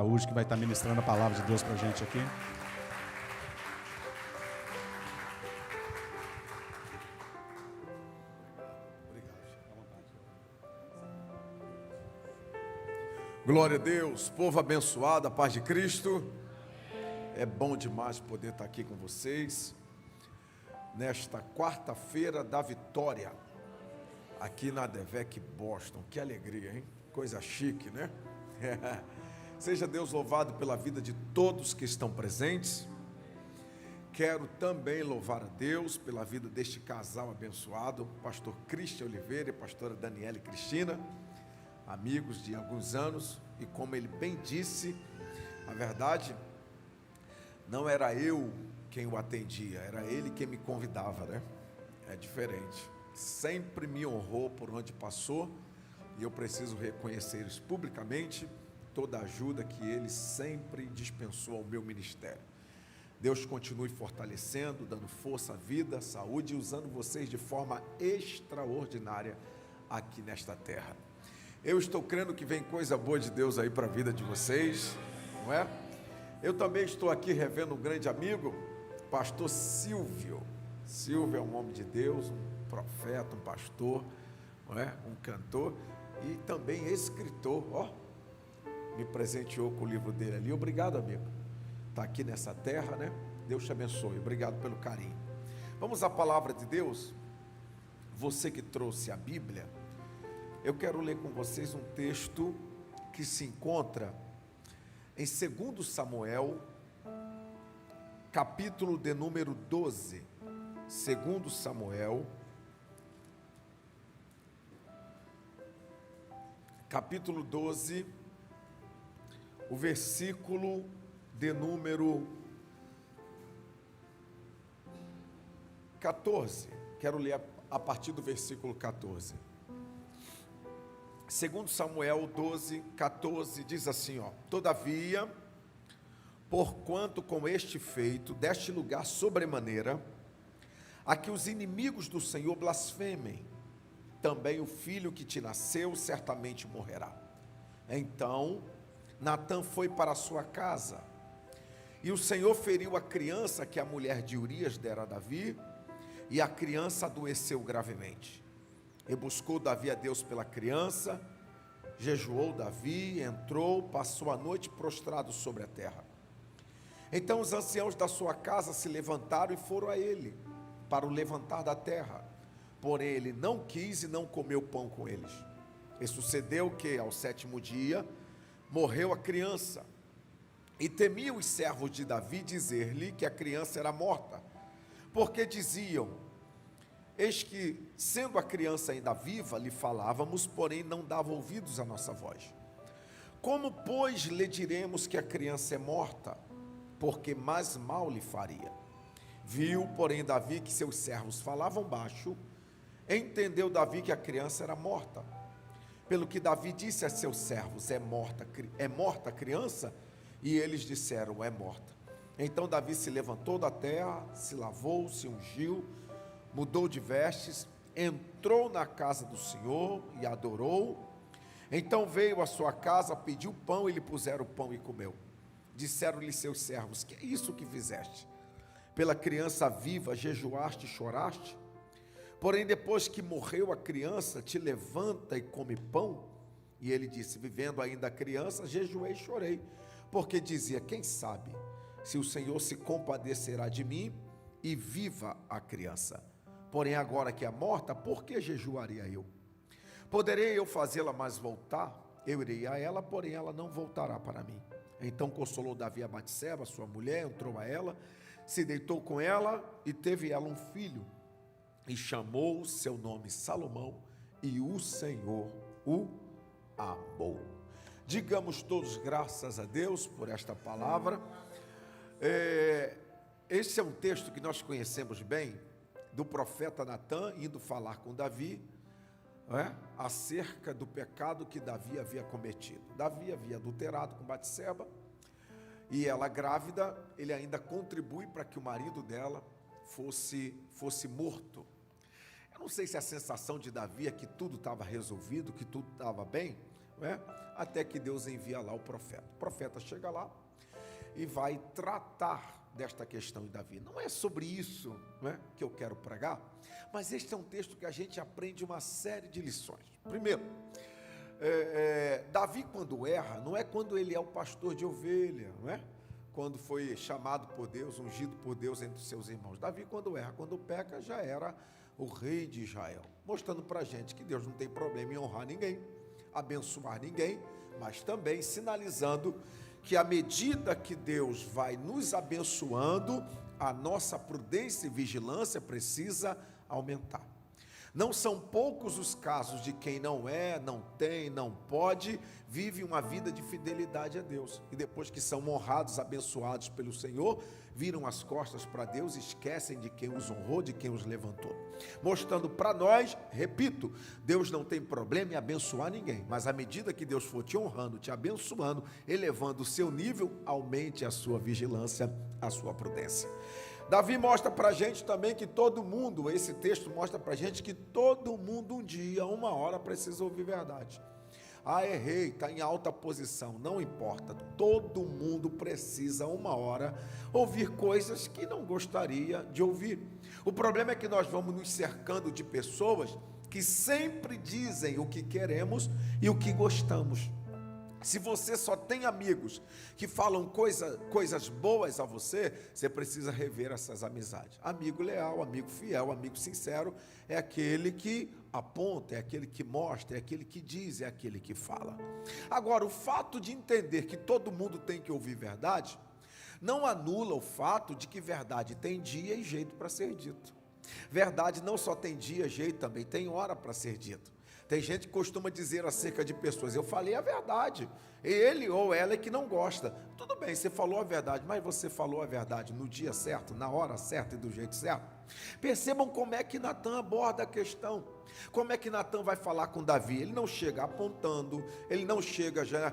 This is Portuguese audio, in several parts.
Saúde, que vai estar ministrando a palavra de Deus para a gente aqui. Glória a Deus, povo abençoado, a paz de Cristo. É bom demais poder estar aqui com vocês nesta quarta-feira da vitória, aqui na Devec Boston. Que alegria, hein? Coisa chique, né? Seja Deus louvado pela vida de todos que estão presentes. Quero também louvar a Deus pela vida deste casal abençoado, pastor Cristian Oliveira e pastora Daniele Cristina, amigos de alguns anos, e como ele bem disse, a verdade, não era eu quem o atendia, era ele quem me convidava, né? É diferente. Sempre me honrou por onde passou, e eu preciso reconhecer isso publicamente, toda a ajuda que ele sempre dispensou ao meu ministério. Deus continue fortalecendo, dando força à vida, saúde e usando vocês de forma extraordinária aqui nesta terra. Eu estou crendo que vem coisa boa de Deus aí para a vida de vocês, não é? Eu também estou aqui revendo um grande amigo, pastor Silvio. Silvio é um homem de Deus, um profeta, um pastor, não é? Um cantor e também escritor, ó. Me presenteou com o livro dele ali. Obrigado, amigo. Está aqui nessa terra, né? Deus te abençoe. Obrigado pelo carinho. Vamos à palavra de Deus. Você que trouxe a Bíblia, eu quero ler com vocês um texto que se encontra em 2 Samuel, capítulo de número 12. 2 Samuel, capítulo 12, o versículo de número 14. Quero ler a partir do versículo 14. 2 Samuel 12, 14 diz assim, ó: Todavia, porquanto com este feito deste lugar sobremaneira, a que os inimigos do Senhor blasfemem, também o filho que te nasceu certamente morrerá. Então Natã foi para a sua casa, e o Senhor feriu a criança que a mulher de Urias dera a Davi, e a criança adoeceu gravemente. E buscou Davi a Deus pela criança, jejuou Davi, entrou, passou a noite prostrado sobre a terra. Então os anciãos da sua casa se levantaram e foram a ele, para o levantar da terra. Porém ele não quis e não comeu pão com eles. E sucedeu que, ao 7º dia, morreu a criança, e temiam os servos de Davi dizer-lhe que a criança era morta, porque diziam: eis que, sendo a criança ainda viva, lhe falávamos, porém não dava ouvidos à nossa voz. Como, pois, lhe diremos que a criança é morta? Porque mais mal lhe faria. Viu, porém, Davi que seus servos falavam baixo, entendeu Davi que a criança era morta. Pelo que Davi disse a seus servos: é morta a criança? E eles disseram: é morta. Então Davi se levantou da terra, se lavou, se ungiu, mudou de vestes, entrou na casa do Senhor e adorou. Então veio à sua casa, pediu pão e lhe puseram pão e comeu. Disseram-lhe seus servos: que é isso que fizeste? Pela criança viva jejuaste e choraste? Porém, depois que morreu a criança, te levanta e come pão? E ele disse: vivendo ainda a criança, jejuei e chorei, porque dizia: quem sabe se o Senhor se compadecerá de mim e viva a criança. Porém, agora que é morta, por que jejuaria eu? Poderei eu fazê-la mais voltar? Eu irei a ela, porém ela não voltará para mim. Então consolou Davi a Batseba, sua mulher, entrou a ela, se deitou com ela e teve ela um filho. E chamou o seu nome Salomão, e o Senhor o amou. Digamos todos graças a Deus por esta palavra. Esse é um texto que nós conhecemos bem, do profeta Natã indo falar com Davi, acerca do pecado que Davi havia cometido. Davi havia adulterado com Batseba, e ela grávida, ele ainda contribui para que o marido dela fosse morto. Eu não sei se a sensação de Davi é que tudo estava resolvido, que tudo estava bem, né? Até que Deus envia lá o profeta. O profeta chega lá e vai tratar desta questão de Davi. Não é sobre isso, né, que eu quero pregar, mas este é um texto que a gente aprende uma série de lições. Primeiro, Davi, quando erra, não é quando ele é o pastor de ovelha, não é? Quando foi chamado por Deus, ungido por Deus entre os seus irmãos. Davi, quando erra, quando peca, já era o rei de Israel, mostrando para a gente que Deus não tem problema em honrar ninguém, abençoar ninguém, mas também sinalizando que à medida que Deus vai nos abençoando, a nossa prudência e vigilância precisa aumentar. Não são poucos os casos de quem não é, não tem, não pode, vive uma vida de fidelidade a Deus. E depois que são honrados, abençoados pelo Senhor, viram as costas para Deus e esquecem de quem os honrou, de quem os levantou. Mostrando para nós, repito, Deus não tem problema em abençoar ninguém, mas à medida que Deus for te honrando, te abençoando, elevando o seu nível, aumente a sua vigilância, a sua prudência. Davi mostra para a gente também que todo mundo, esse texto mostra para a gente que todo mundo um dia, uma hora precisa ouvir verdade. Ah, errei, está em alta posição, não importa, todo mundo precisa uma hora ouvir coisas que não gostaria de ouvir. O problema é que nós vamos nos cercando de pessoas que sempre dizem o que queremos e o que gostamos. Se você só tem amigos que falam coisas boas a você, você precisa rever essas amizades. Amigo leal, amigo fiel, amigo sincero é aquele que aponta, é aquele que mostra, é aquele que diz, é aquele que fala. Agora, o fato de entender que todo mundo tem que ouvir verdade, não anula o fato de que verdade tem dia e jeito para ser dito. Verdade não só tem dia, jeito, também tem hora para ser dito. Tem gente que costuma dizer acerca de pessoas, eu falei a verdade, ele ou ela é que não gosta. Tudo bem, você falou a verdade, mas você falou a verdade no dia certo, na hora certa e do jeito certo? Percebam como é que Natan aborda a questão. Como é que Natan vai falar com Davi? Ele não chega apontando, ele não chega já,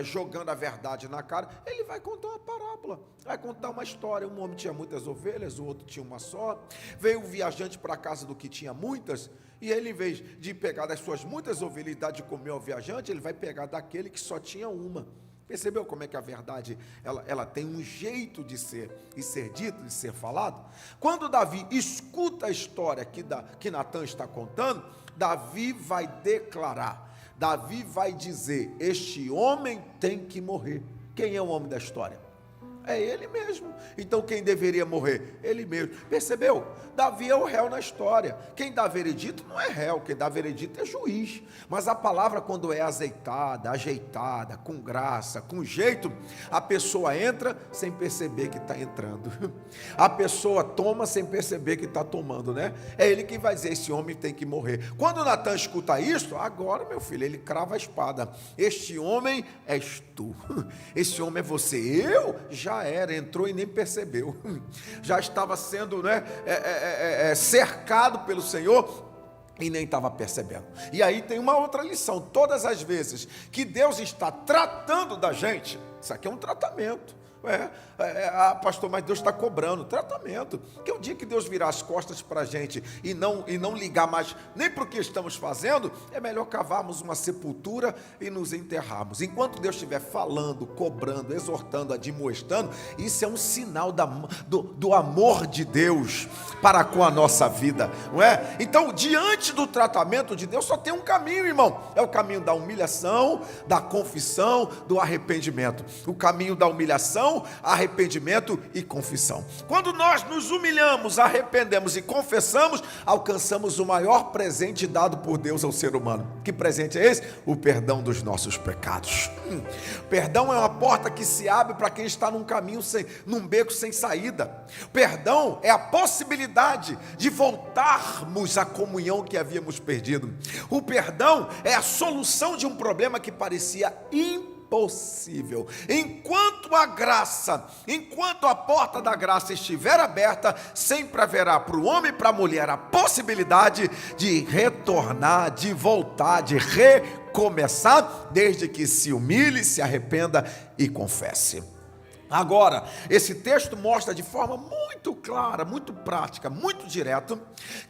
jogando a verdade na cara, ele vai contar uma parábola, vai contar uma história. Um homem tinha muitas ovelhas, o outro tinha uma só, veio um viajante para a casa do que tinha muitas, e ele, em vez de pegar das suas muitas ovelhas e dar de comer ao viajante, ele vai pegar daquele que só tinha uma. Percebeu como é que a verdade, ela tem um jeito de ser, e ser dito, de ser falado? Quando Davi escuta a história que Natan está contando, Davi vai declarar, Davi vai dizer, este homem tem que morrer. Quem é o homem da história? É ele mesmo. Então quem deveria morrer? Ele mesmo. Percebeu? Davi é o réu na história. Quem dá veredito não é réu, quem dá veredito é juiz. Mas a palavra, quando é azeitada, ajeitada, com graça, com jeito, a pessoa entra sem perceber que está entrando. A pessoa toma sem perceber que está tomando, né? É ele quem vai dizer, esse homem tem que morrer. Quando Natan escuta isso, agora, meu filho, ele crava a espada. Este homem és tu. Esse homem é você. Eu já era, entrou e nem percebeu, já estava sendo cercado pelo Senhor e nem estava percebendo. E aí tem uma outra lição, todas as vezes que Deus está tratando da gente, isso aqui é um tratamento. Pastor, mas Deus está cobrando tratamento, que o dia que Deus virar as costas para a gente e não ligar mais nem para o que estamos fazendo, é melhor cavarmos uma sepultura e nos enterrarmos. Enquanto Deus estiver falando, cobrando, exortando, admoestando, isso é um sinal do amor de Deus para com a nossa vida, não é? Então, diante do tratamento de Deus, só tem um caminho, irmão, é o caminho da humilhação, da confissão, do arrependimento. O caminho da humilhação, arrependimento e confissão. Quando nós nos humilhamos, arrependemos e confessamos, alcançamos o maior presente dado por Deus ao ser humano. Que presente é esse? O perdão dos nossos pecados. Perdão é uma porta que se abre para quem está num caminho, num beco sem saída. Perdão é a possibilidade de voltarmos à comunhão que havíamos perdido. O perdão é a solução de um problema que parecia impossível. Enquanto a porta da graça estiver aberta, sempre haverá para o homem e para a mulher a possibilidade de retornar, de voltar, de recomeçar, desde que se humilhe, se arrependa e confesse. Agora, esse texto mostra de forma muito clara, muito prática, muito direta,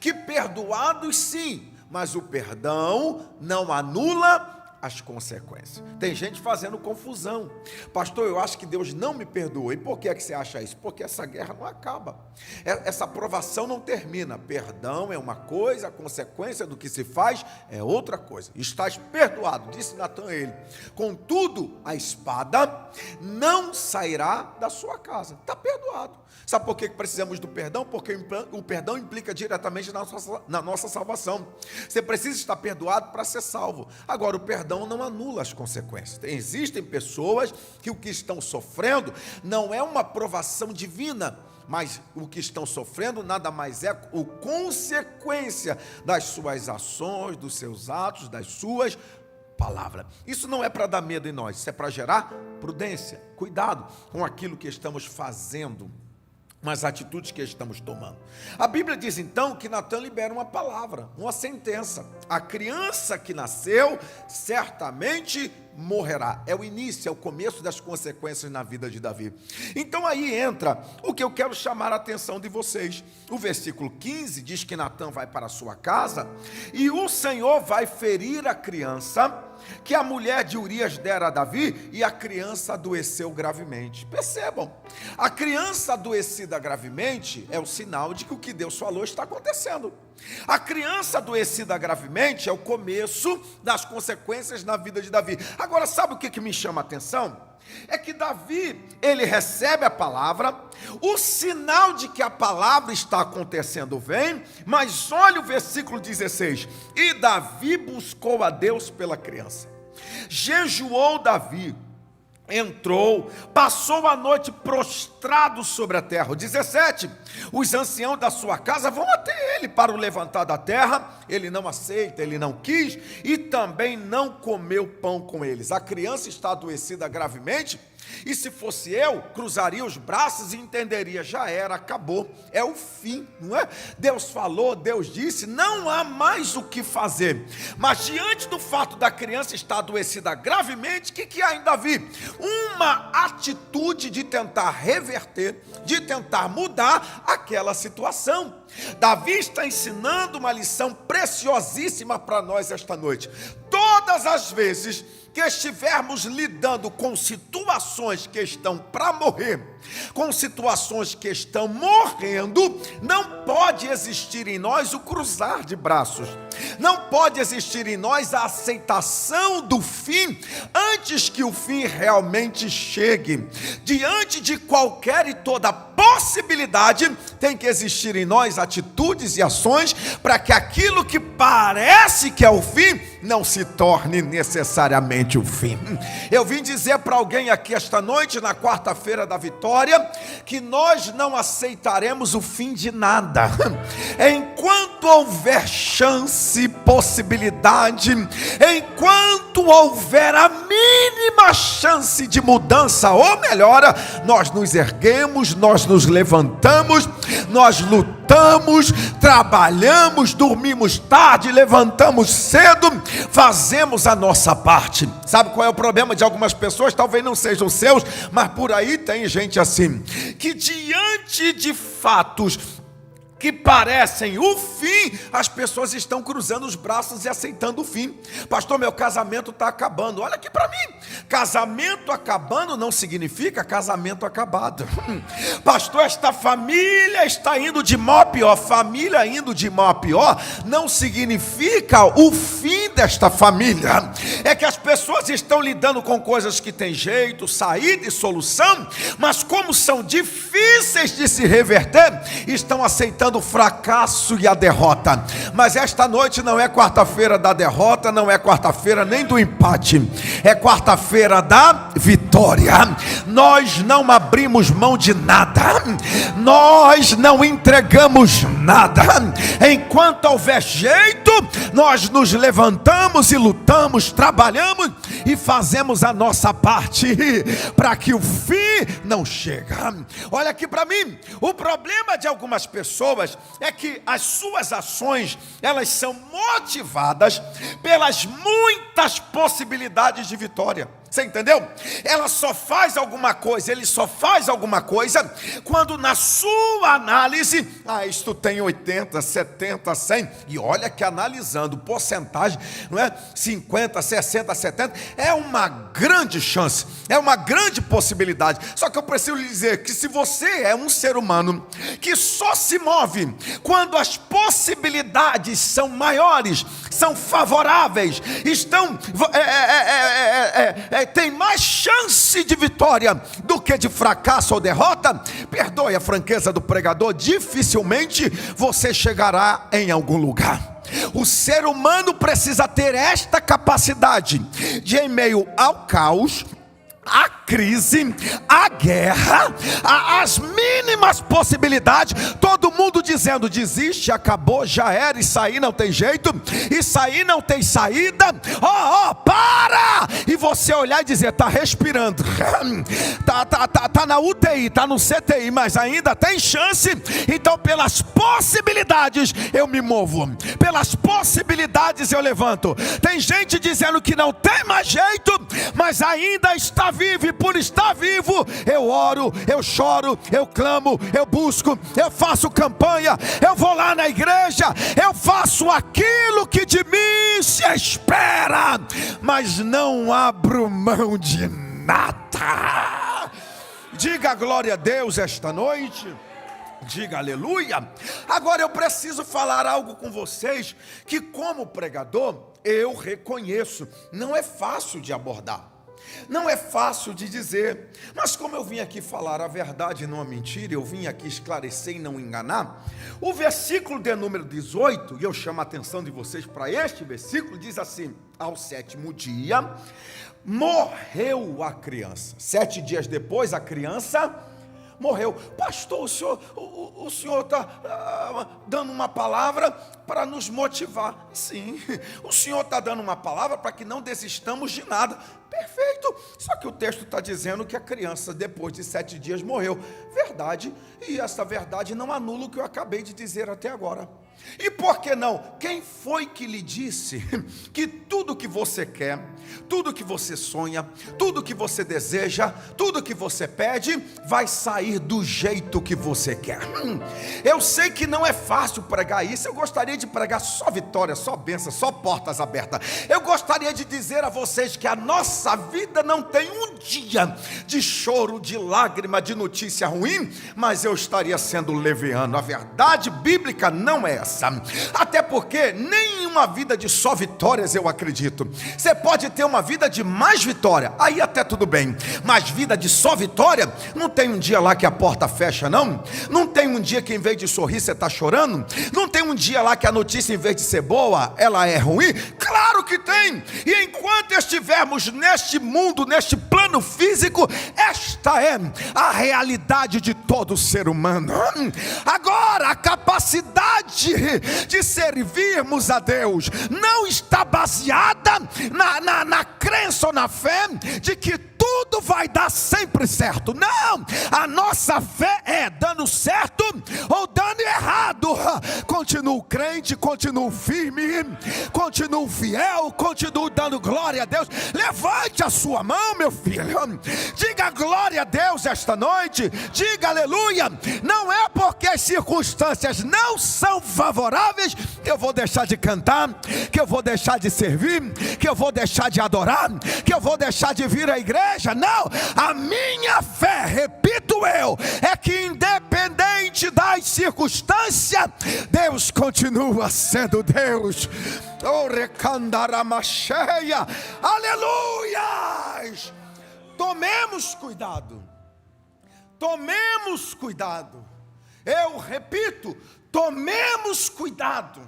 que perdoados sim, mas o perdão não anula as consequências. Tem gente fazendo confusão. Pastor, eu acho que Deus não me perdoa. E por que é que você acha isso? Porque essa guerra não acaba. Essa provação não termina. Perdão é uma coisa, a consequência do que se faz é outra coisa. Estás perdoado, disse Natan a ele. Contudo, a espada não sairá da sua casa. Está perdoado. Sabe por que precisamos do perdão? Porque o perdão implica diretamente na nossa salvação. Você precisa estar perdoado para ser salvo. Agora, o perdão não anula as consequências. Existem pessoas que o que estão sofrendo não é uma provação divina, mas o que estão sofrendo nada mais é a consequência das suas ações, dos seus atos, das suas palavras. Isso não é para dar medo em nós, isso é para gerar prudência, cuidado com aquilo que estamos fazendo, mas atitudes que estamos tomando. A Bíblia diz então que Natan libera uma palavra, uma sentença. A criança que nasceu certamente morrerá. É o início, é o começo das consequências na vida de Davi. Então aí entra o que eu quero chamar a atenção de vocês. O versículo 15 diz que Natan vai para a sua casa e o Senhor vai ferir a criança que a mulher de Urias dera a Davi, e a criança adoeceu gravemente. Percebam, a criança adoecida gravemente é o sinal de que o que Deus falou está acontecendo. A criança adoecida gravemente é o começo das consequências na vida de Davi. Agora, sabe o que me chama a atenção? É que Davi, ele recebe a palavra, o sinal de que a palavra está acontecendo vem, mas olha o versículo 16, e Davi buscou a Deus pela criança, jejuou Davi, entrou, passou a noite prostrado sobre a terra. O 17, os anciãos da sua casa vão até ele para o levantar da terra, ele não aceita, ele não quis, e também não comeu pão com eles. A criança está adoecida gravemente, e se fosse eu, cruzaria os braços e entenderia, já era, acabou, é o fim, não é? Deus falou, Deus disse, não há mais o que fazer. Mas diante do fato da criança estar adoecida gravemente, o que há em Davi? Uma atitude de tentar reverter, de tentar mudar aquela situação. Davi está ensinando uma lição preciosíssima para nós esta noite. Todas as vezes que estivermos lidando com situações que estão para morrer, com situações que estão morrendo, não pode existir em nós o cruzar de braços, não pode existir em nós a aceitação do fim, antes que o fim realmente chegue. Diante de qualquer e toda possibilidade, tem que existir em nós atitudes e ações, para que aquilo que parece que é o fim, não se torne necessariamente o fim. Eu vim dizer para alguém aqui esta noite, na quarta-feira da vitória, que nós não aceitaremos o fim de nada. Enquanto houver chance, possibilidade, enquanto houver a mínima chance de mudança ou melhora, nós nos erguemos, nós nos levantamos, nós lutamos, trabalhamos, dormimos tarde, levantamos cedo, fazemos a nossa parte. Sabe qual é o problema de algumas pessoas? Talvez não sejam os seus, mas por aí tem gente assim, que diante de fatos que parecem o fim, as pessoas estão cruzando os braços e aceitando o fim. Pastor, meu casamento está acabando. Olha aqui para mim, casamento acabando não significa casamento acabado. Pastor, esta família está indo de mal a pior. Família indo de mal a pior não significa o fim desta família. É que as pessoas estão lidando com coisas que têm jeito, saída e solução, mas como são difíceis de se reverter, estão aceitando o fracasso e a derrota. Mas esta noite não é quarta-feira da derrota, não é quarta-feira nem do empate, é quarta-feira da vitória. Nós não abrimos mão de nada, nós não entregamos nada. Enquanto houver jeito, nós nos levantamos e lutamos, trabalhamos e fazemos a nossa parte para que o fim não chegue. Olha aqui para mim, o problema de algumas pessoas é que as suas ações, elas são motivadas pelas muitas possibilidades de vitória. Você entendeu? Ela só faz alguma coisa, ele só faz alguma coisa quando na sua análise, isto tem 80, 70, 100, e olha que analisando porcentagem, não é? 50, 60, 70, é uma grande chance, é uma grande possibilidade. Só que eu preciso lhe dizer que se você é um ser humano que só se move quando as possibilidades são maiores, são favoráveis, estão tem mais chance de vitória do que de fracasso ou derrota, perdoe a franqueza do pregador, dificilmente você chegará em algum lugar. O ser humano precisa ter esta capacidade de, em meio ao caos, a crise, a guerra, as mínimas possibilidades, todo mundo dizendo desiste, acabou, já era, isso aí não tem jeito, isso aí não tem saída, para! E você olhar e dizer, está respirando, tá na UTI, tá no CTI, mas ainda tem chance, então pelas possibilidades eu me movo, pelas possibilidades eu levanto. Tem gente dizendo que não tem mais jeito, mas ainda está vivo, e por estar vivo, eu oro, eu choro, eu clamo, eu busco, eu faço campanha, eu vou lá na igreja, eu faço aquilo que de mim se espera, mas não abro mão de nada. Diga glória a Deus esta noite. Diga aleluia. Agora eu preciso falar algo com vocês que, como pregador, eu reconheço, não é fácil de abordar, não é fácil de dizer, mas como eu vim aqui falar a verdade e não a mentira, eu vim aqui esclarecer e não enganar, o versículo de número 18, e eu chamo a atenção de vocês para este versículo, diz assim: ao 7º dia morreu a criança. 7 dias depois a criança morreu. Pastor, o senhor está dando uma palavra para nos motivar. Sim, o senhor está dando uma palavra para que não desistamos de nada. Perfeito, só que o texto está dizendo que a criança depois de 7 dias morreu. Verdade, e essa verdade não anula o que eu acabei de dizer até agora. E por que não? Quem foi que lhe disse que tudo que você quer, tudo que você sonha, tudo que você deseja, tudo que você pede, vai sair do jeito que você quer? Eu sei que não é fácil pregar isso, eu gostaria de pregar só vitória, só bênção, só portas abertas. Eu gostaria de dizer a vocês que a nossa vida não tem um dia de choro, de lágrima, de notícia ruim, mas eu estaria sendo leviano. A verdade bíblica não é essa. Até porque nem uma vida de só vitórias eu acredito. Você pode ter uma vida de mais vitória, aí até tudo bem, mas vida de só vitória, não tem um dia lá que a porta fecha, não tem um dia que em vez de sorrir você está chorando, não tem um dia lá que a notícia em vez de ser boa, ela é ruim. Claro que tem, e enquanto estivermos neste mundo, neste plano físico, esta é a realidade de todo ser humano. Agora, a capacidade de servirmos a Deus não está baseada na crença ou na fé de que tudo vai dar sempre certo. Não, a nossa fé é dando certo ou dando errado. Continuo crente, continuo firme, continuo fiel, continuo dando glória a Deus. Levante a sua mão, meu filho, diga glória a Deus esta noite, diga aleluia. Não é porque as circunstâncias não são favoráveis que eu vou deixar de cantar, que eu vou deixar de servir, que eu vou deixar de adorar, que eu vou deixar de vir à igreja. Não, a minha fé, repito eu, é que independente das circunstâncias, Deus continua sendo Deus. Oh, recandaramacheia, aleluias. Tomemos cuidado, tomemos cuidado. Eu repito, tomemos cuidado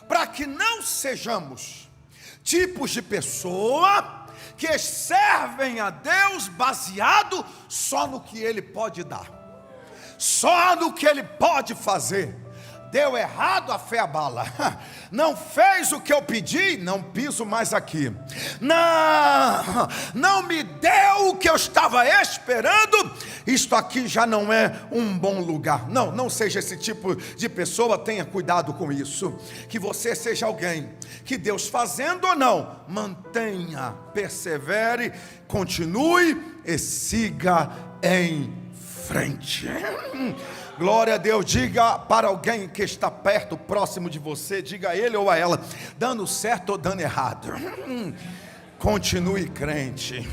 para que não sejamos tipos de pessoa que servem a Deus baseado só no que Ele pode dar, só no que Ele pode fazer. deu errado, a fé abala. Não fez o que eu pedi, não piso mais aqui. Não me deu o que eu estava esperando, isto aqui já não é um bom lugar. Não seja esse tipo de pessoa, tenha cuidado com isso. Que você seja alguém que Deus fazendo ou não, mantenha, persevere, continue e siga em frente. Glória a Deus. Diga para alguém que está perto, próximo de você, diga a ele ou a ela, dando certo ou dando errado, continue crente,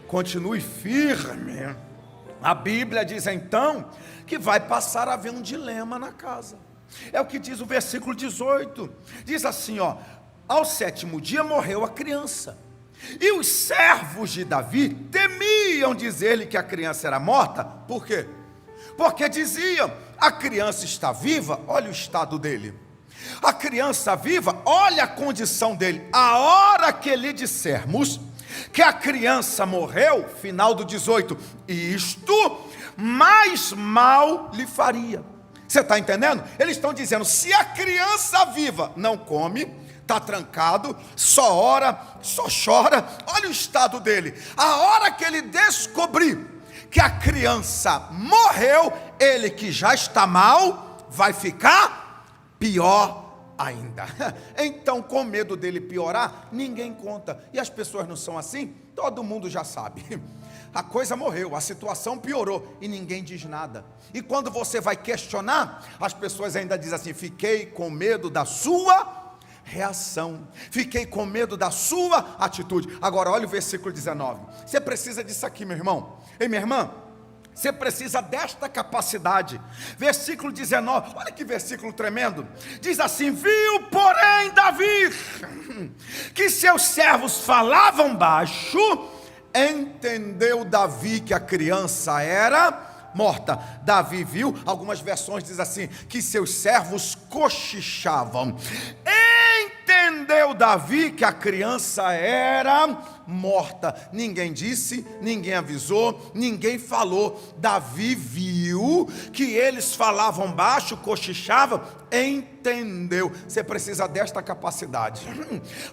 continue firme. A Bíblia diz então que vai passar a haver um dilema na casa. É o que diz o versículo 18. Diz assim, ó: ao 7º dia morreu a criança. E os servos de Davi temiam dizer-lhe que a criança era morta. Por quê? Porque diziam: a criança está viva, olha o estado dele. A criança viva, olha a condição dele. A hora que lhe dissermos que a criança morreu, final do 18, isto mais mal lhe faria. Você está entendendo? Eles estão dizendo: se a criança viva não come, está trancado, só ora, só chora, olha o estado dele. A hora que ele descobrir que a criança morreu, ele que já está mal, vai ficar pior ainda. Então, com medo dele piorar, ninguém conta. E as pessoas não são assim? Todo mundo já sabe. A coisa morreu, a situação piorou e ninguém diz nada. E quando você vai questionar, as pessoas ainda dizem assim: fiquei com medo da sua reação, fiquei com medo da sua atitude. Agora olha o versículo 19. Você precisa disso aqui, meu irmão. Ei, minha irmã, você precisa desta capacidade. Versículo 19, olha que versículo tremendo. Diz assim: viu porém Davi que seus servos falavam baixo. Entendeu Davi que a criança era morta. Davi viu, algumas versões dizem assim, que seus servos cochichavam. Entendeu Davi que a criança era morta. Ninguém disse, ninguém avisou, ninguém falou. Davi viu que eles falavam baixo, cochichavam, entendeu. Você precisa desta capacidade,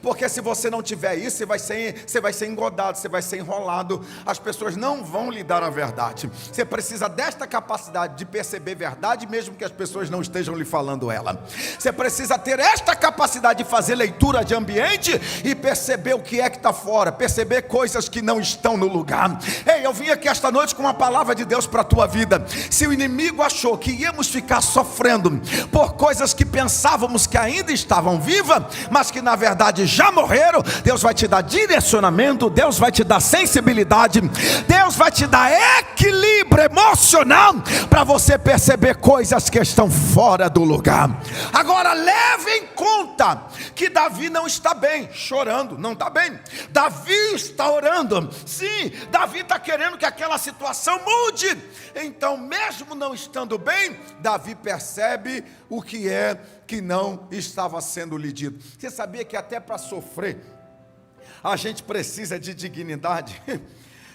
porque se você não tiver isso, você vai ser engodado, você vai ser enrolado, as pessoas não vão lhe dar a verdade. Você precisa desta capacidade de perceber verdade, mesmo que as pessoas não estejam lhe falando ela. Você precisa ter esta capacidade de fazer leitura de ambiente e perceber o que é que está fora, perceber coisas que não estão no lugar. Ei, eu vim aqui esta noite com uma palavra de Deus para a tua vida. Se o inimigo achou que íamos ficar sofrendo por coisas que pensávamos que ainda estavam vivas, mas que na verdade já morreram, Deus vai te dar direcionamento, Deus vai te dar sensibilidade, Deus vai te dar equilíbrio emocional para você perceber coisas que estão fora do lugar. Agora leve em conta que Davi não está bem, chorando, não está bem. Davi está orando, sim, Davi está querendo que aquela situação mude. Então, mesmo não estando bem, Davi percebe o que é que não estava sendo lhe dito. Você sabia que até para sofrer a gente precisa de dignidade?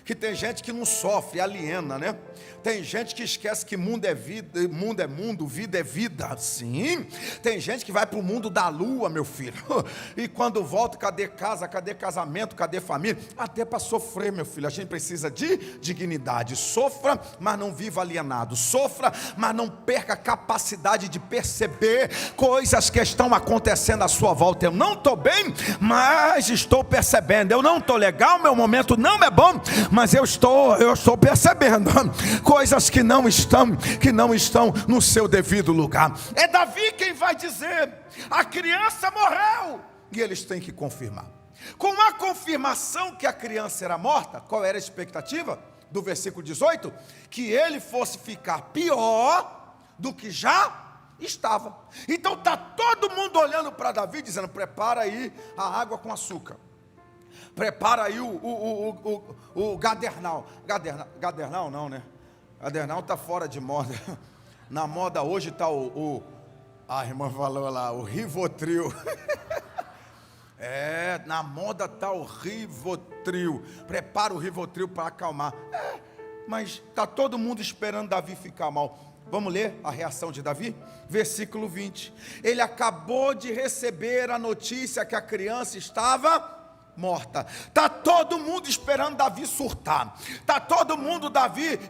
Que tem gente que não sofre, aliena, né? Tem gente que esquece que mundo é vida, mundo é mundo, vida é vida. Sim, tem gente que vai para o mundo da lua, meu filho, e quando volta, cadê casa, cadê casamento, cadê família? Até para sofrer, meu filho, a gente precisa de dignidade. Sofra, mas não viva alienado. Sofra, mas não perca a capacidade de perceber coisas que estão acontecendo à sua volta. Eu não estou bem, mas estou percebendo. Eu não estou legal, meu momento não é bom, mas eu estou percebendo coisas que não estão no seu devido lugar. É Davi quem vai dizer: a criança morreu, e eles têm que confirmar. Com a confirmação que a criança era morta, qual era a expectativa do versículo 18? Que ele fosse ficar pior do que já estava. Então está todo mundo olhando para Davi dizendo: prepara aí a água com açúcar, prepara aí o gadernal. Gadernal não, né? Gadernal está fora de moda. Na moda hoje está a irmã falou lá, o Rivotril. Na moda está o Rivotril. Prepara o Rivotril para acalmar. Mas está todo mundo esperando Davi ficar mal. Vamos ler a reação de Davi? Versículo 20. Ele acabou de receber a notícia que a criança estava morta. Está todo mundo esperando Davi surtar. Está todo mundo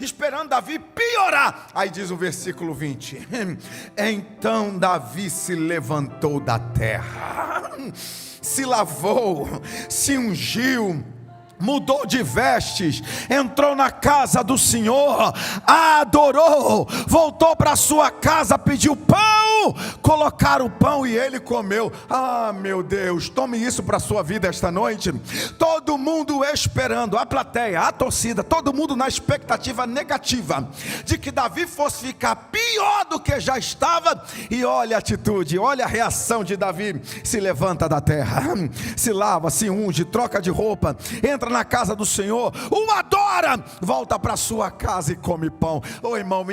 esperando Davi piorar. Aí diz o versículo 20. Então Davi se levantou da terra, se lavou, se ungiu, mudou de vestes, entrou na casa do Senhor, adorou, voltou para sua casa, pediu pão, colocaram o pão e ele comeu. Ah, meu Deus, tome isso para a sua vida esta noite. Todo mundo esperando, a plateia, a torcida, todo mundo na expectativa negativa de que Davi fosse ficar pior do que já estava. E olha a atitude, olha a reação de Davi. Se levanta da terra, se lava, se unge, troca de roupa, entra na casa do Senhor, o adora, volta para sua casa e come pão. Ô irmão,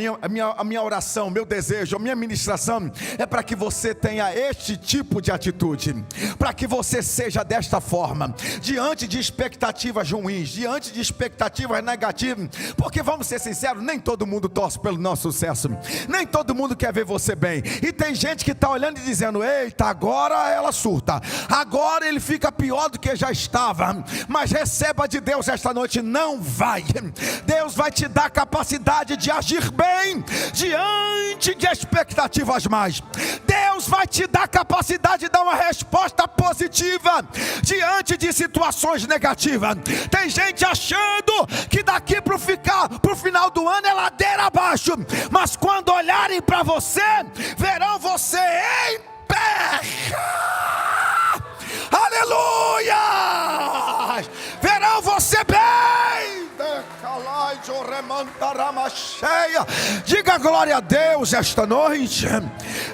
a minha oração, meu desejo, a minha ministração é para que você tenha este tipo de atitude, para que você seja desta forma, diante de expectativas ruins, diante de expectativas negativas, porque vamos ser sinceros, nem todo mundo torce pelo nosso sucesso, nem todo mundo quer ver você bem, e tem gente que está olhando e dizendo: eita, agora ela surta, agora ele fica pior do que já estava. Mas receba de Deus esta noite: não vai. Deus vai te dar capacidade de agir bem diante de expectativas más. Deus vai te dar capacidade de dar uma resposta positiva diante de situações negativas. Tem gente achando que daqui para o final do ano é ladeira abaixo, mas quando olharem para você, verão você em pé. Aleluia! Verão você bem. Diga glória a Deus esta noite.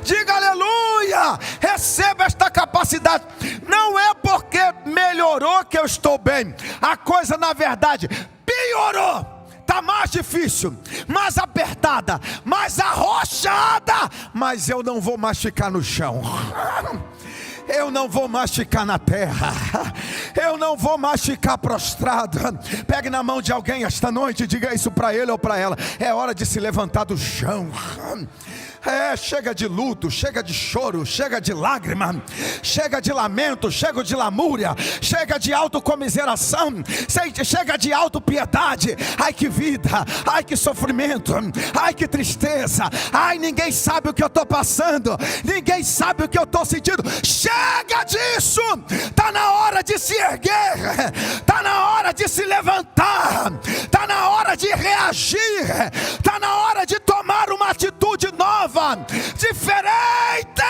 Diga aleluia. Receba esta capacidade. Não é porque melhorou que eu estou bem. A coisa na verdade piorou. Está mais difícil, mais apertada, mais arrochada. Mas eu não vou mais ficar no chão. Eu não vou mais ficar na terra. Eu não vou mais ficar prostrado. Pegue na mão de alguém esta noite e diga isso para ele ou para ela: é hora de se levantar do chão. Chega de luto, chega de choro, chega de lágrima, chega de lamento, chega de lamúria, chega de autocomiseração, chega de autopiedade. Ai que vida, ai que sofrimento, ai que tristeza, ai ninguém sabe o que eu estou passando, ninguém sabe o que eu estou sentindo. Chega disso, está na hora de se erguer, está na hora de se levantar, está na hora de reagir, está na hora de tomar uma atitude nova, diferente.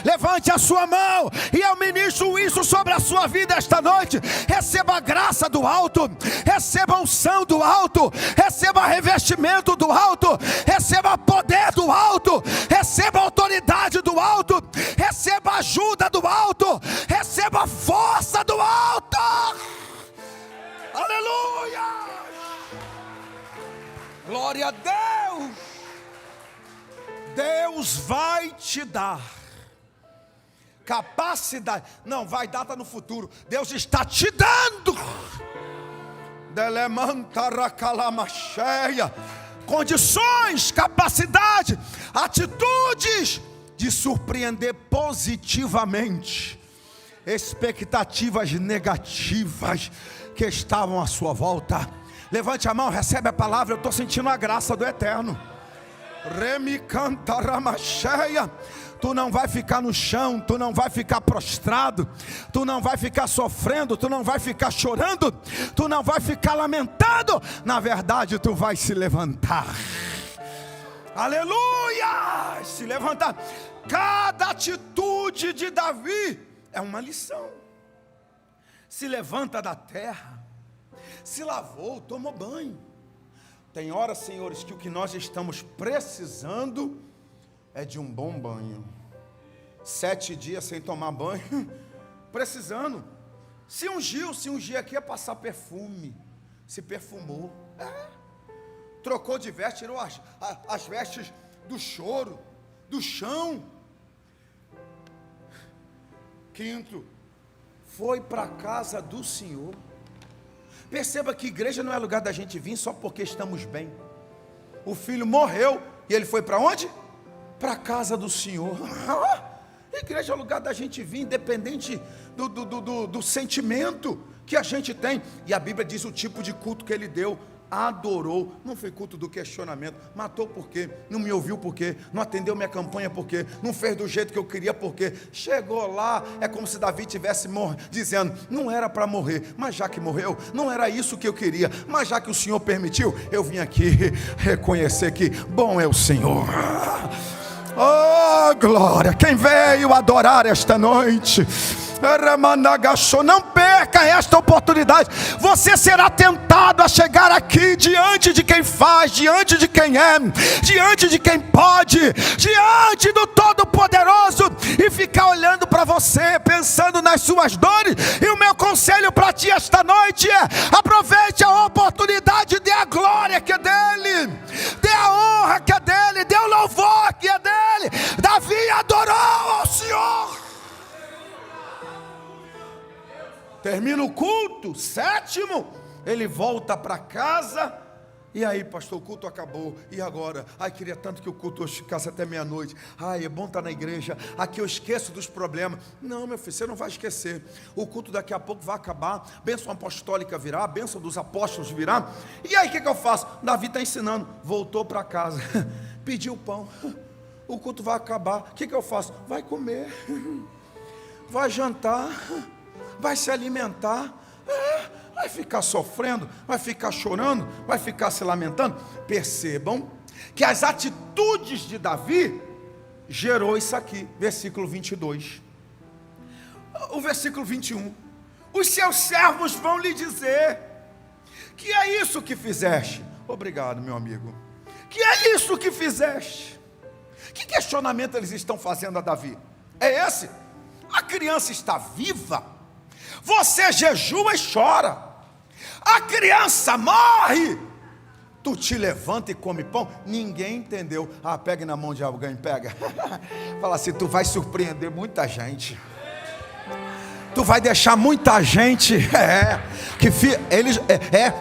Levante a sua mão e eu ministro isso sobre a sua vida esta noite. Receba a graça do alto, receba a unção do alto, receba revestimento do alto, receba poder do alto, receba autoridade do alto, receba ajuda do alto, receba força do alto. Aleluia! Glória a Deus! Deus vai te dar capacidade. Não vai dar, está no futuro. Deus está te dando condições, capacidade, atitudes de surpreender positivamente expectativas negativas que estavam à sua volta. Levante a mão, recebe a palavra. Eu estou sentindo a graça do Eterno. Tu não vai ficar no chão, tu não vai ficar prostrado, tu não vai ficar sofrendo, tu não vai ficar chorando, tu não vai ficar lamentando. Na verdade, tu vai se levantar. Aleluia! Se levantar. Cada atitude de Davi é uma lição. Se levanta da terra, se lavou, tomou banho. Tem horas, senhores, que o que nós estamos precisando é de um bom banho. 7 dias sem tomar banho, precisando. Se ungir aqui é passar perfume. Se perfumou, trocou de veste, tirou as vestes do choro, do chão. 5, foi para a casa do Senhor. Perceba que igreja não é lugar da gente vir só porque estamos bem. o filho morreu, e ele foi para onde? Para a casa do Senhor. Igreja é o lugar da gente vir, independente do sentimento que a gente tem. E a Bíblia diz o tipo de culto que ele deu: adorou. Não foi culto do questionamento. Matou por quê? Não me ouviu por quê? Não atendeu minha campanha por quê? Não fez do jeito que eu queria por quê? Chegou lá, é como se Davi tivesse dizendo: não era para morrer, mas já que morreu, não era isso que eu queria, mas já que o Senhor permitiu, eu vim aqui reconhecer que bom é o Senhor. Oh, glória! Quem veio adorar esta noite, não perca esta oportunidade. Você será tentado a chegar aqui diante de quem faz, diante de quem é, diante de quem pode, diante do Todo-Poderoso, e ficar olhando para você, pensando nas suas dores. E o meu conselho para ti esta noite é: aproveite a oportunidade, dê a glória que é dele, dê a honra que é dele, dê o louvor que é dele. Davi adorou ao Senhor. Termina o culto, sétimo, ele volta para casa. E aí, pastor, o culto acabou, e agora? Ai, queria tanto que o culto hoje ficasse até meia-noite. Ai, é bom estar na igreja, aqui eu esqueço dos problemas. Não, meu filho, você não vai esquecer. O culto daqui a pouco vai acabar, a bênção apostólica virá, a bênção dos apóstolos virá. E aí, o que eu faço? Davi está ensinando, voltou para casa, pediu pão. O culto vai acabar, o que eu faço? Vai comer, vai jantar, vai se alimentar, vai ficar sofrendo, vai ficar chorando, vai ficar se lamentando. Percebam que as atitudes de Davi gerou isso aqui, versículo 22. O versículo 21: os seus servos vão lhe dizer: que é isso que fizeste? Obrigado, meu amigo. Que é isso que fizeste? Que questionamento eles estão fazendo a Davi? É esse: a criança está viva, você jejua e chora, a criança morre, tu te levanta e come pão. Ninguém entendeu. Pegue na mão de alguém, pega. Fala assim: tu vai surpreender muita gente, tu vai deixar muita gente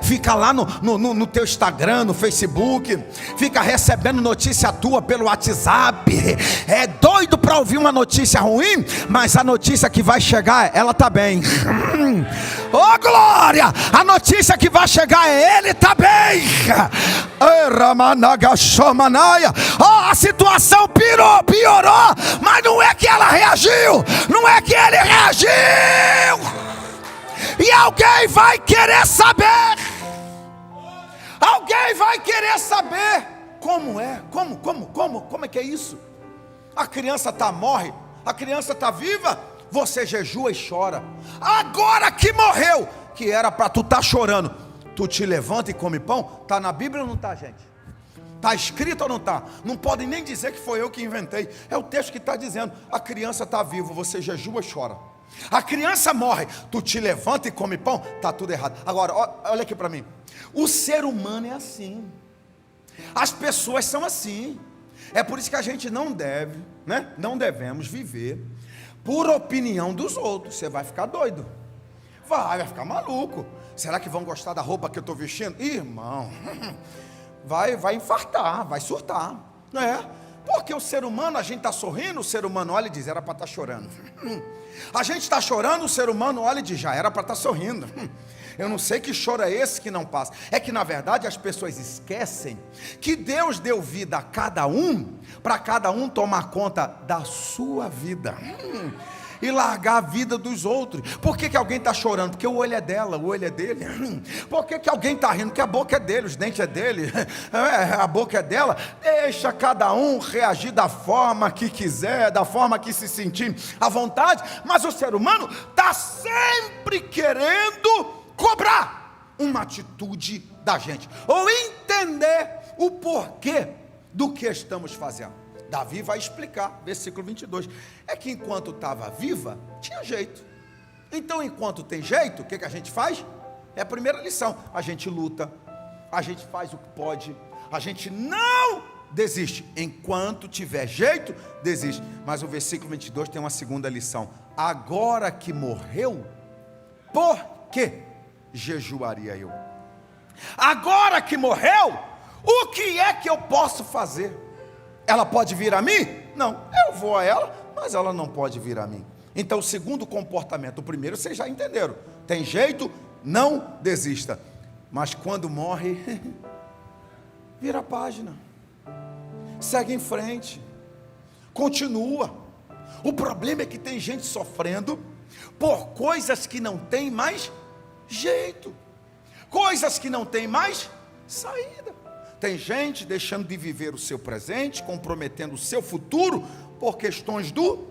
fica lá no teu Instagram, no Facebook, fica recebendo notícia tua pelo WhatsApp, é doido para ouvir uma notícia ruim, mas a notícia que vai chegar, ela está bem. Oh, glória! A notícia que vai chegar é: ele está bem. Oh, a situação piorou, mas não é que ela reagiu, não é que ele reagiu. E alguém vai querer saber. Alguém vai querer saber como é, como é que é isso? A criança morre, a criança está viva, você jejua e chora. Agora que morreu, que era para tu estar chorando, tu te levanta e come pão. Está na Bíblia ou não está, gente? Está escrito ou não está? Não podem nem dizer que foi eu que inventei. É o texto que está dizendo: a criança está viva, você jejua e chora. A criança morre, tu te levanta e come pão. Está tudo errado. Agora, olha aqui para mim. O ser humano é assim, as pessoas são assim. É por isso que a gente não deve, não devemos viver por opinião dos outros. Você vai ficar doido, vai ficar maluco. Será que vão gostar da roupa que eu estou vestindo? Irmão, vai infartar, vai surtar, não é? Porque o ser humano, a gente está sorrindo, o ser humano olha e diz: era para estar chorando. A gente está chorando, o ser humano olha e diz: já era para estar sorrindo. Eu não sei que choro é esse que não passa. É que na verdade as pessoas esquecem que Deus deu vida a cada um, para cada um tomar conta da sua vida e largar a vida dos outros. Por que alguém está chorando? Porque o olho é dela, o olho é dele. Por que alguém está rindo? Porque a boca é dele, os dentes é dele, a boca é dela. Deixa cada um reagir da forma que quiser, da forma que se sentir à vontade. Mas o ser humano está sempre querendo cobrar uma atitude da gente, ou entender o porquê do que estamos fazendo. Davi vai explicar, versículo 22, é que enquanto estava viva, tinha jeito. Então, enquanto tem jeito, o que a gente faz? É a primeira lição: a gente luta, a gente faz o que pode, a gente não desiste. Enquanto tiver jeito, desiste. Mas o versículo 22 tem uma segunda lição: agora que morreu, por que jejuaria eu? Agora que morreu, O que é que eu posso fazer? Ela pode vir a mim? Não, eu vou a ela, mas ela não pode vir a mim. Então, o segundo comportamento, o primeiro vocês já entenderam. Tem jeito? Não desista. Mas quando morre, vira a página. Segue em frente. Continua. O problema é que tem gente sofrendo por coisas que não tem mais jeito. Coisas que não tem mais saída. Tem gente deixando de viver o seu presente, comprometendo o seu futuro por questões do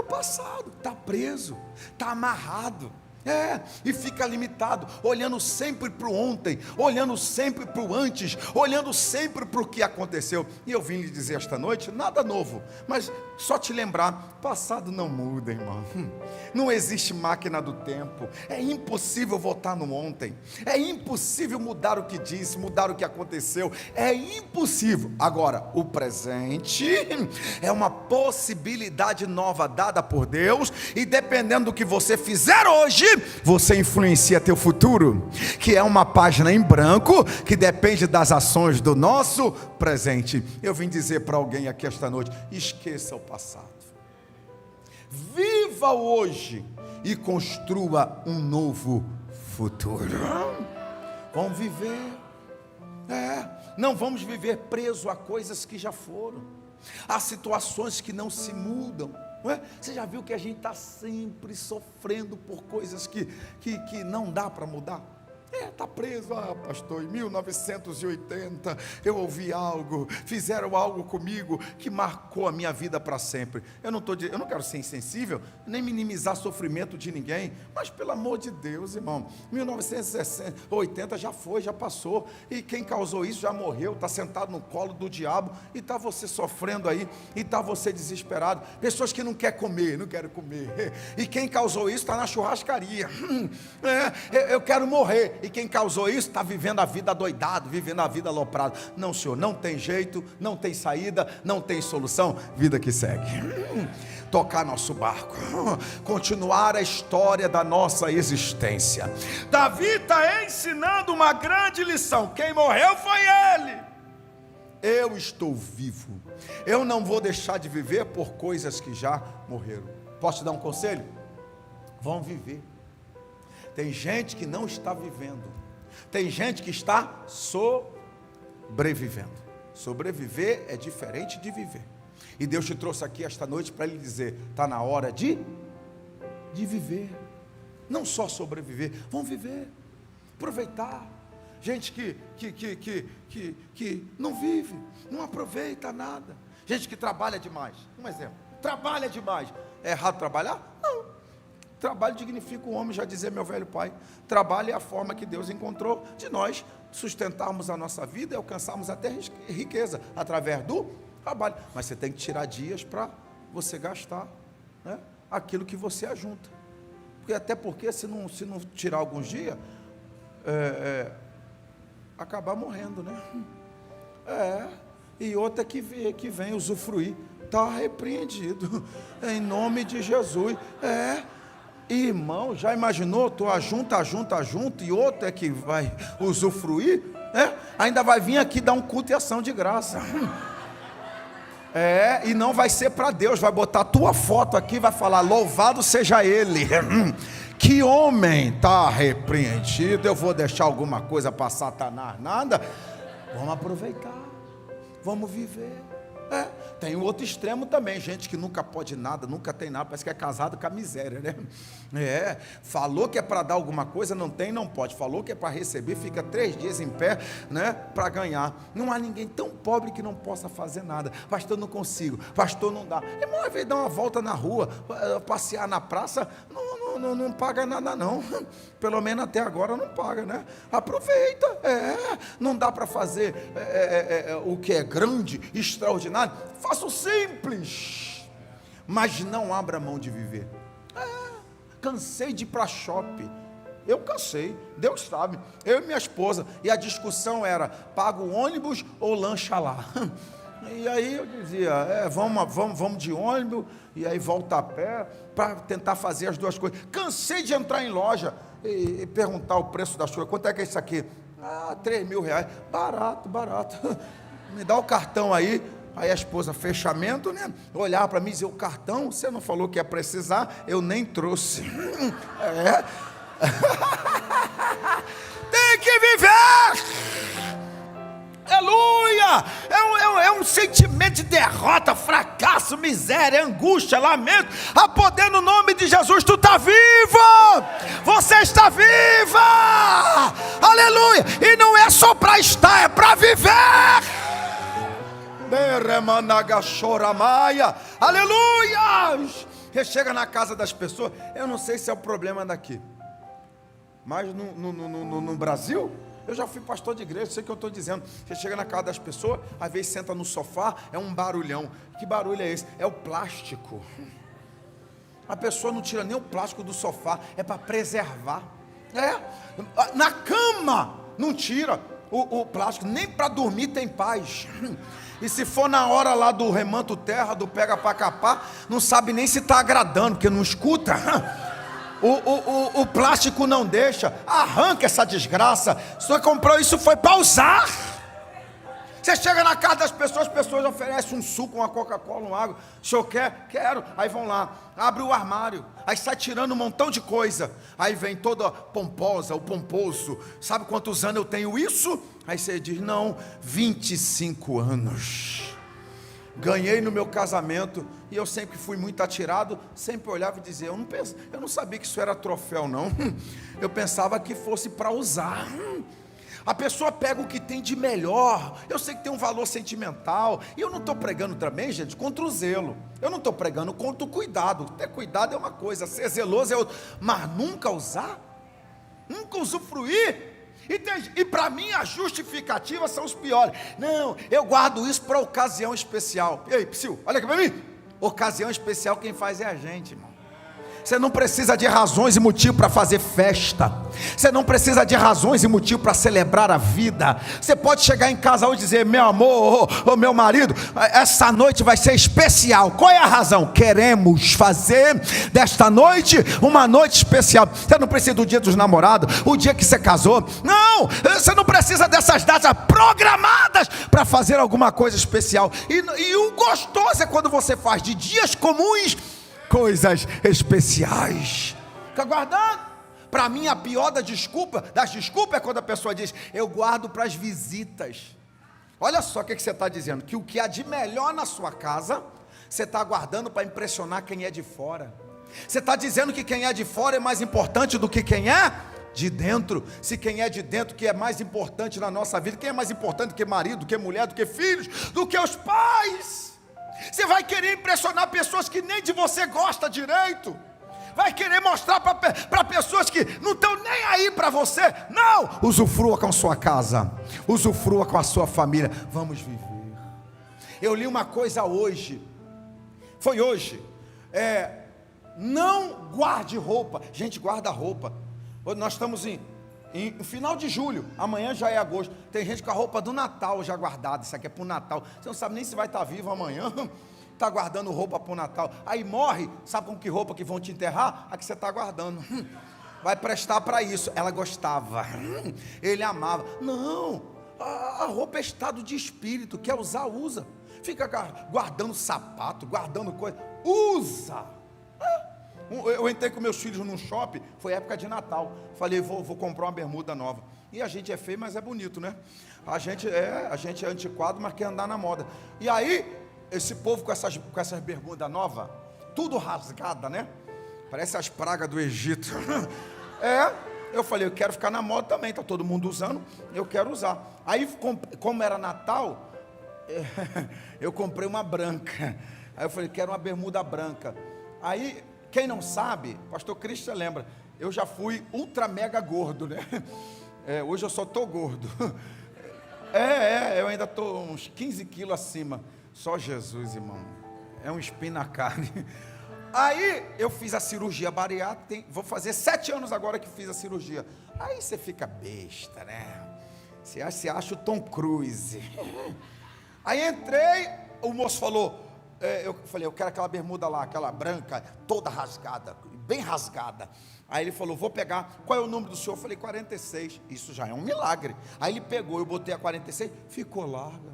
passado. Está preso, está amarrado. E fica limitado, olhando sempre para o ontem, olhando sempre para o antes, olhando sempre para o que aconteceu. E eu vim lhe dizer esta noite, nada novo, mas só te lembrar, passado não muda, irmão. Não existe máquina do tempo, é impossível voltar no ontem, é impossível mudar o que disse, mudar o que aconteceu, é impossível. Agora, o presente é uma possibilidade nova dada por Deus, e dependendo do que você fizer hoje, você influencia teu futuro, que é uma página em branco, que depende das ações do nosso presente. Eu vim dizer para alguém aqui esta noite, esqueça o passado, viva hoje e construa um novo futuro. Vamos viver, não vamos viver preso a coisas que já foram, a situações que não se mudam. Você já viu que a gente está sempre sofrendo por coisas que não dá para mudar? Está preso. Pastor, em 1980 eu ouvi algo, fizeram algo comigo que marcou a minha vida para sempre. Eu não quero ser insensível, nem minimizar sofrimento de ninguém, mas pelo amor de Deus, irmão, 1980 já foi, já passou, e quem causou isso já morreu, está sentado no colo do diabo, e está você sofrendo aí, e está você desesperado. Pessoas que não querem comer, e quem causou isso está na churrascaria. Eu quero morrer. E quem causou isso está vivendo a vida adoidado, vivendo a vida aloprado. Não, senhor, não tem jeito, não tem saída, não tem solução. Vida que segue. Tocar nosso barco, continuar a história da nossa existência. Davi está ensinando uma grande lição. Quem morreu foi ele. Eu estou vivo. Eu não vou deixar de viver por coisas que já morreram. Posso te dar um conselho? Vão viver. Tem gente que não está vivendo. Tem gente que está sobrevivendo. Sobreviver é diferente de viver. E Deus te trouxe aqui esta noite para lhe dizer, está na hora de viver. Não só sobreviver, vamos viver. Aproveitar. Gente que não vive, não aproveita nada. Gente que trabalha demais. Um exemplo, trabalha demais. É errado trabalhar? Não. Trabalho dignifica o homem, já dizia meu velho pai. Trabalho é a forma que Deus encontrou de nós sustentarmos a nossa vida e alcançarmos até riqueza, através do trabalho. Mas você tem que tirar dias para você gastar, né, aquilo que você ajunta. Até porque se não tirar alguns dias, acabar morrendo, né? E outra que vem usufruir, está repreendido, em nome de Jesus. Irmão, já imaginou? Tu ajunta, e outro é que vai usufruir, ainda vai vir aqui dar um culto e ação de graça. E não vai ser para Deus, vai botar a tua foto aqui, vai falar, louvado seja Ele. Que homem, está repreendido. Eu vou deixar alguma coisa para Satanás? Nada. Vamos aproveitar, vamos viver. Tem o outro extremo também, gente que nunca pode nada, nunca tem nada, parece que é casado com a miséria, né? Falou que é para dar alguma coisa, não tem, não pode. Falou que é para receber, fica 3 dias em pé, né, para ganhar. Não há ninguém tão pobre que não possa fazer nada. Pastor, não consigo, pastor, não dá. Irmão, às vezes dar uma volta na rua, passear na praça, não paga nada não. Pelo menos até agora não paga, né? Aproveita. Não dá para fazer o que é grande, extraordinário. Faça o simples, mas não abra mão de viver. Cansei de ir para shopping. Eu cansei, Deus sabe. Eu e minha esposa, e a discussão era, paga o ônibus ou lancha lá? E aí eu dizia, vamos de ônibus, e aí volta a pé, para tentar fazer as duas coisas. Cansei de entrar em loja e perguntar o preço das coisas. Quanto é que é isso aqui? Ah, 3 mil reais. Barato, barato. Me dá o cartão aí. Aí a esposa, fechamento, né? Olhar para mim e dizer, o cartão, você não falou que ia precisar, eu nem trouxe. É. Tem que viver. Aleluia! É um sentimento de derrota, fracasso, miséria, angústia, lamento. A poder no nome de Jesus, tu está vivo! Você está viva! Aleluia! E não é só para estar, é para viver! Aleluia! Você chega na casa das pessoas, eu não sei se é o problema daqui, mas no Brasil, eu já fui pastor de igreja, sei o que eu estou dizendo. Você chega na casa das pessoas, às vezes senta no sofá, é um barulhão. Que barulho é esse? É o plástico. A pessoa não tira nem o plástico do sofá, é para preservar. Na cama não tira o plástico, nem para dormir tem paz. E se for na hora lá do remanto terra, do pega para capar, não sabe nem se está agradando, porque não escuta. O plástico não deixa, arranca essa desgraça. Você comprou isso, foi para usar. Você chega na casa das pessoas, as pessoas oferecem um suco, uma Coca-Cola, uma água. O senhor quer? Quero. Aí vão lá, abre o armário, aí sai tirando um montão de coisa. Aí vem toda pomposa, o pomposo. Sabe quantos anos eu tenho isso? Aí você diz, não, 25 anos. Ganhei no meu casamento, e eu sempre fui muito atirado, sempre olhava e dizia, eu não sabia que isso era troféu não, eu pensava que fosse para usar. A pessoa pega o que tem de melhor, eu sei que tem um valor sentimental, e eu não estou pregando também, gente, contra o zelo, eu não estou pregando contra o cuidado. Ter cuidado é uma coisa, ser zeloso é outra, mas nunca usar, nunca usufruir. E para mim as justificativas são os piores. Não, eu guardo isso para ocasião especial. E aí, Psyu, olha aqui para mim. Ocasião especial quem faz é a gente, irmão. Você não precisa de razões e motivo para fazer festa. Você não precisa de razões e motivo para celebrar a vida. Você pode chegar em casa hoje e dizer, meu amor, ou meu marido, essa noite vai ser especial. Qual é a razão? Queremos fazer desta noite uma noite especial. Você não precisa do dia dos namorados, o dia que você casou. Não, você não precisa dessas datas programadas para fazer alguma coisa especial. E o gostoso é quando você faz de dias comuns coisas especiais. Fica guardando. Para mim a pior das desculpas é quando a pessoa diz, eu guardo para as visitas. Olha só o que você está dizendo, que o que há de melhor na sua casa, você está guardando para impressionar quem é de fora. Você está dizendo que quem é de fora é mais importante do que quem é de dentro. Se quem é de dentro que é mais importante na nossa vida, quem é mais importante do que marido, do que mulher, do que filhos, do que os pais? Você vai querer impressionar pessoas que nem de você gosta direito. Vai querer mostrar para pessoas que não estão nem aí para você. Não, usufrua com a sua casa, usufrua com a sua família. Vamos viver. Eu li uma coisa hoje, foi hoje, não guarde roupa. Gente, guarda roupa. Nós estamos em final de julho, amanhã já é agosto. Tem gente com a roupa do Natal já guardada. Isso aqui é para o Natal. Você não sabe nem se vai estar vivo amanhã. Está guardando roupa para o Natal. Aí morre, sabe com que roupa que vão te enterrar? A que você está guardando. Vai prestar para isso. Ela gostava, ele amava. Não, a roupa é estado de espírito. Quer usar, usa. Fica guardando sapato, guardando coisa. Usa. Eu entrei com meus filhos num shopping, foi época de Natal. Falei, vou comprar uma bermuda nova. E a gente é feio, mas é bonito, né? A gente é antiquado, mas quer andar na moda. E aí, esse povo com essas bermudas novas, tudo rasgada, né? Parece as pragas do Egito. Eu falei, eu quero ficar na moda também, tá todo mundo usando, eu quero usar. Aí, como era Natal, eu comprei uma branca. Aí eu falei, quero uma bermuda branca. Aí, quem não sabe, pastor Cristian lembra, eu já fui ultra mega gordo, né? Hoje eu só estou gordo. Eu ainda estou uns 15 quilos acima. Só Jesus, irmão. É um espinho na carne. Aí eu fiz a cirurgia bariátrica, vou fazer 7 anos agora que fiz a cirurgia. Aí você fica besta, né? Você acha o Tom Cruise. Aí entrei, o moço falou, eu falei, eu quero aquela bermuda lá, aquela branca, toda rasgada, bem rasgada. Aí ele falou, vou pegar, qual é o número do senhor? Eu falei, 46, isso já é um milagre. Aí ele pegou, eu botei a 46, ficou larga.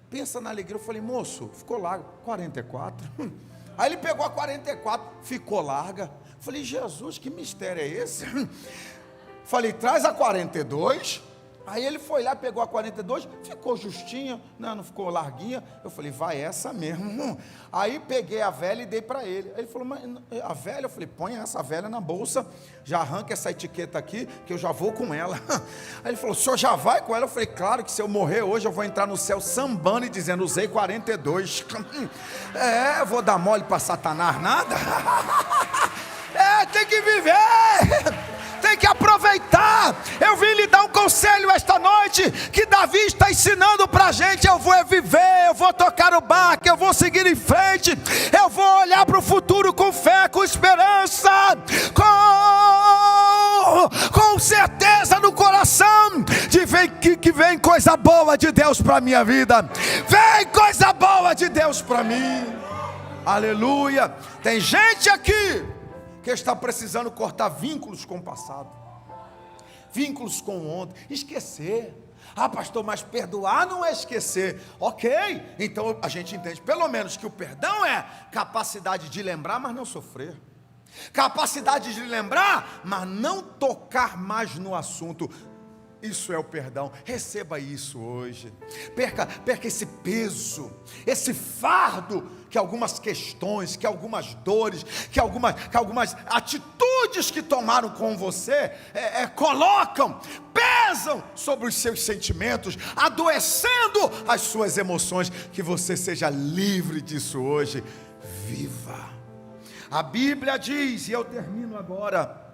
Pensa na alegria, eu falei, moço, ficou larga, 44. Aí ele pegou a 44, ficou larga. Eu falei, Jesus, que mistério é esse? Falei, traz a 42. Aí ele foi lá, pegou a 42, ficou justinha, não ficou larguinha. Eu falei, vai essa mesmo. Aí peguei a velha e dei para ele. Aí ele falou, mas a velha? Eu falei, põe essa velha na bolsa, já arranca essa etiqueta aqui, que eu já vou com ela. Aí ele falou, o senhor já vai com ela? Eu falei, claro que se eu morrer hoje, eu vou entrar no céu sambando e dizendo, usei 42. Eu vou dar mole para Satanás, nada. Tem que viver. Tem que aproveitar. Eu vim lhe dar um conselho esta noite, que Davi está ensinando para a gente. Eu vou viver, eu vou tocar o barco, eu vou seguir em frente, eu vou olhar para o futuro com fé, com esperança, com certeza no coração, que vem coisa boa de Deus para a minha vida. Vem coisa boa de Deus para mim. Aleluia. Tem gente aqui que está precisando cortar vínculos com o passado, vínculos com ontem, esquecer. Pastor, mas perdoar não é esquecer. Ok, então a gente entende pelo menos que o perdão é capacidade de lembrar, mas não sofrer, capacidade de lembrar, mas não tocar mais no assunto. Isso é o perdão. Receba isso hoje. Perca esse peso, esse fardo que algumas questões, que algumas dores, que algumas atitudes que tomaram com você colocam, pesam sobre os seus sentimentos, adoecendo as suas emoções. Que você seja livre disso hoje. Viva. A Bíblia diz, e eu termino agora.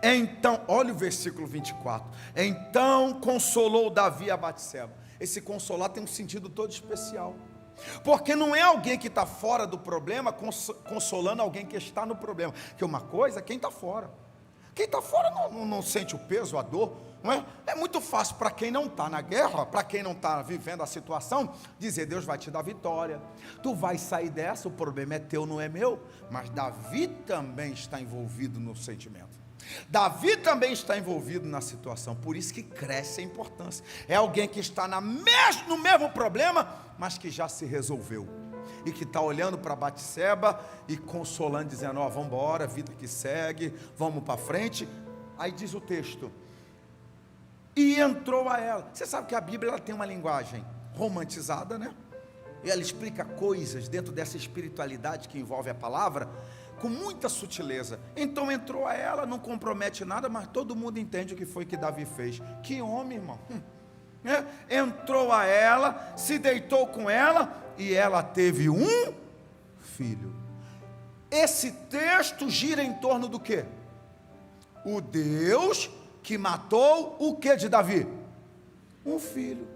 Então, olha o versículo 24. Então consolou Davi a Batseba. Esse consolar tem um sentido todo especial, porque não é alguém que está fora do problema consolando alguém que está no problema. Que uma coisa é quem está fora. Quem está fora não sente o peso, a dor, não é? É muito fácil para quem não está na guerra, para quem não está vivendo a situação, dizer, Deus vai te dar vitória, tu vai sair dessa, o problema é teu, não é meu. Mas Davi também está envolvido no sentimento. Davi também está envolvido na situação, por isso que cresce a importância. É alguém que está no mesmo problema, mas que já se resolveu, e que está olhando para Batseba e consolando, dizendo, vamos embora, vida que segue, vamos para frente. Aí diz o texto, e entrou a ela. Você sabe que a Bíblia ela tem uma linguagem romantizada, né? E ela explica coisas dentro dessa espiritualidade que envolve a palavra, com muita sutileza. Então entrou a ela, não compromete nada, mas todo mundo entende o que foi que Davi fez. Que homem, irmão. Entrou a ela, se deitou com ela, e ela teve um filho. Esse texto gira em torno do quê? O Deus que matou o que de Davi? Um filho.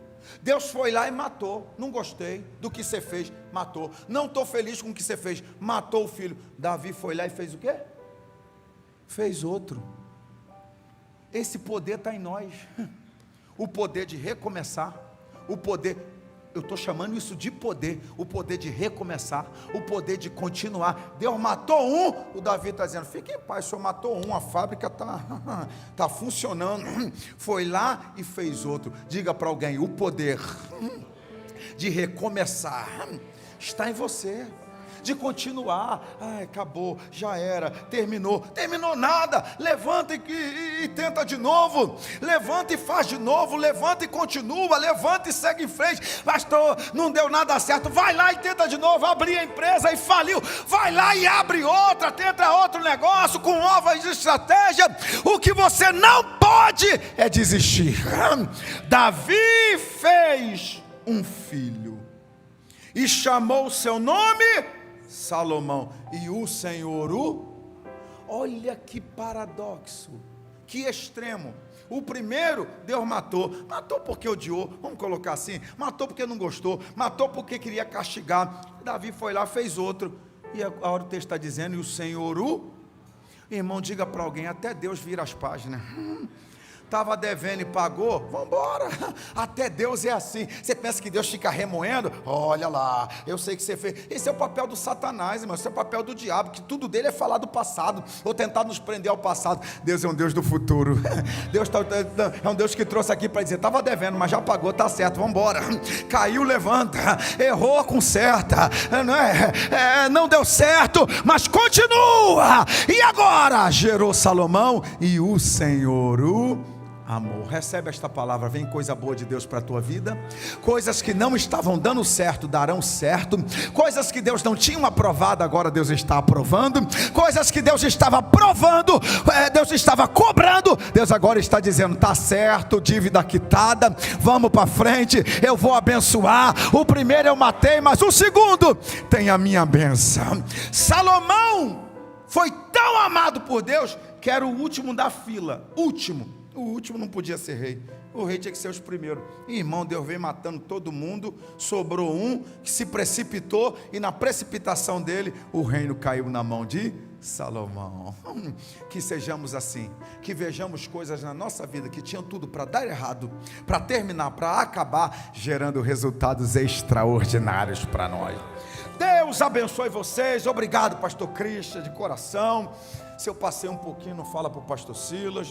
Deus foi lá e matou. Não gostei do que você fez, matou. Não estou feliz com o que você fez, matou o filho. Davi foi lá e fez o quê? Fez outro. Esse poder está em nós. O poder de recomeçar. O poder, eu estou chamando isso de poder. O poder de recomeçar. O poder de continuar. Deus matou um, o Davi está dizendo, fique em paz, o senhor matou um, a fábrica está funcionando. Foi lá e fez outro. Diga para alguém, o poder de recomeçar está em você, de continuar. Acabou, já era, terminou nada. Levanta e tenta de novo, levanta e faz de novo, levanta e continua, levanta e segue em frente. Pastor, não deu nada certo, vai lá e tenta de novo. Abri a empresa e faliu, vai lá e abre outra, tenta outro negócio com novas estratégias. O que você não pode é desistir. Davi fez um filho e chamou o seu nome Salomão, e o Senhor olha que paradoxo, que extremo. O primeiro Deus matou porque odiou, vamos colocar assim, matou porque não gostou, matou porque queria castigar. Davi foi lá, fez outro, e agora o texto está dizendo, e o Senhor irmão, diga para alguém, até Deus vira as páginas. estava devendo e pagou, vamos embora. Até Deus é assim. Você pensa que Deus fica remoendo? Olha lá, eu sei que você fez. Esse é o papel do Satanás, irmão. Esse é o papel do diabo, que tudo dele é falar do passado, ou tentar nos prender ao passado. Deus é um Deus do futuro. Deus é um Deus que trouxe aqui para dizer, estava devendo, mas já pagou, tá certo, vamos embora. Caiu, levanta. Errou, conserta. Não deu certo, mas continua. E agora gerou Salomão e o Senhor o amor. Recebe esta palavra. Vem coisa boa de Deus para a tua vida. Coisas que não estavam dando certo darão certo. Coisas que Deus não tinha aprovado, agora Deus está aprovando. Coisas que Deus estava aprovando, Deus estava cobrando, Deus agora está dizendo, tá certo, dívida quitada, vamos para frente, eu vou abençoar. O primeiro eu matei, mas o segundo tem a minha bênção. Salomão foi tão amado por Deus que era o último da fila. O último não podia ser rei. O rei tinha que ser os primeiros. Irmão, Deus veio matando todo mundo. Sobrou um que se precipitou, e na precipitação dele o reino caiu na mão de Salomão. Que sejamos assim, que vejamos coisas na nossa vida que tinham tudo para dar errado, para terminar, para acabar, gerando resultados extraordinários para nós. Deus abençoe vocês. Obrigado, pastor Christian, de coração. Se eu passei um pouquinho, não fala para o pastor Silas.